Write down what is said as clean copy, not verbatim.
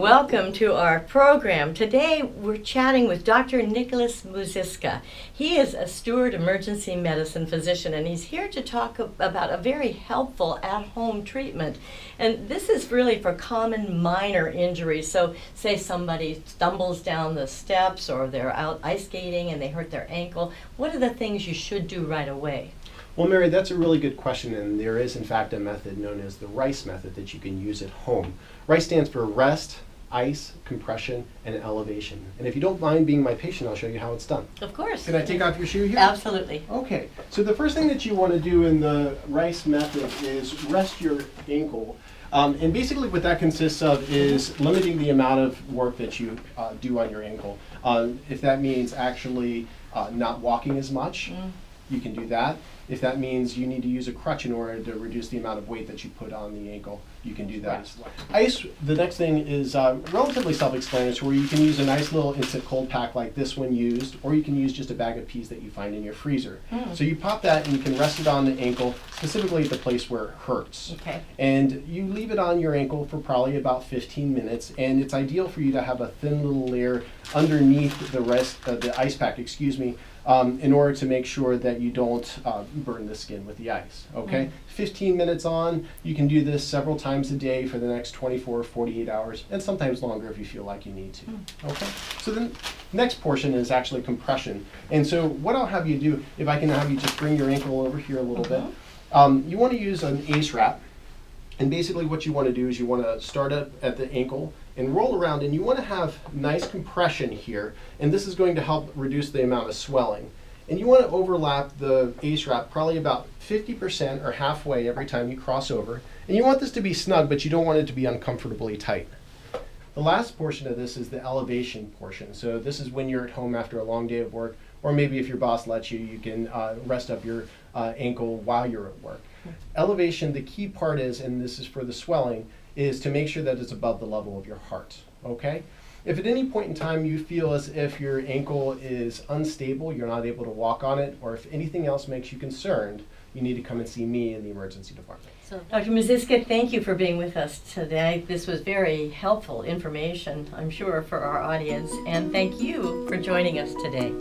welcome to our program. Today we're chatting with Dr. Nicholas Muziska. He is a Steward emergency medicine physician, and he's here to talk about a very helpful at-home treatment. And this is really for common minor injuries. So say somebody stumbles down the steps or they're out ice skating and they hurt their ankle. What are the things you should do right away? Well, Mary, that's a really good question, and there is, in fact, a method known as the RICE method that you can use at home. RICE stands for rest, ice, compression, and elevation. And if you don't mind being my patient, I'll show you how it's done. Of course. Can I take off your shoe here? Absolutely. Okay. So the first thing that you want to do in the RICE method is rest your ankle. And basically what that consists of is limiting the amount of work that you do on your ankle. If that means actually not walking as much, you can do that. If that means you need to use a crutch in order to reduce the amount of weight that you put on the ankle, you can do that as well. Ice, the next thing is relatively self-explanatory. You can use a nice little instant cold pack like this when used, or you can use just a bag of peas that you find in your freezer. So you pop that and you can rest it on the ankle, specifically at the place where it hurts. Okay. And you leave it on your ankle for probably about 15 minutes, and it's ideal for you to have a thin little layer underneath the ice pack, in order to make sure that you don't burn the skin with the ice, okay? 15 minutes on, you can do this several times a day for the next 24 or 48 hours, and sometimes longer if you feel like you need to, okay? So the next portion is actually compression. And so what I'll have you do, if I can have you just bring your ankle over here a little bit, you want to use an ACE wrap. And basically what you want to do is you want to start up at the ankle and roll around, and you want to have nice compression here, and this is going to help reduce the amount of swelling. And you want to overlap the ACE wrap probably about 50% or halfway every time you cross over. And you want this to be snug, but you don't want it to be uncomfortably tight. The last portion of this is the elevation portion. So this is when you're at home after a long day of work, or maybe if your boss lets you, you can rest up your ankle while you're at work. Elevation, the key part is, and this is for the swelling, is to make sure that it's above the level of your heart, okay? If at any point in time you feel as if your ankle is unstable, you're not able to walk on it, or if anything else makes you concerned, you need to come and see me in the emergency department. So, Dr. Muziska, thank you for being with us today. This was very helpful information, I'm sure, for our audience, and thank you for joining us today.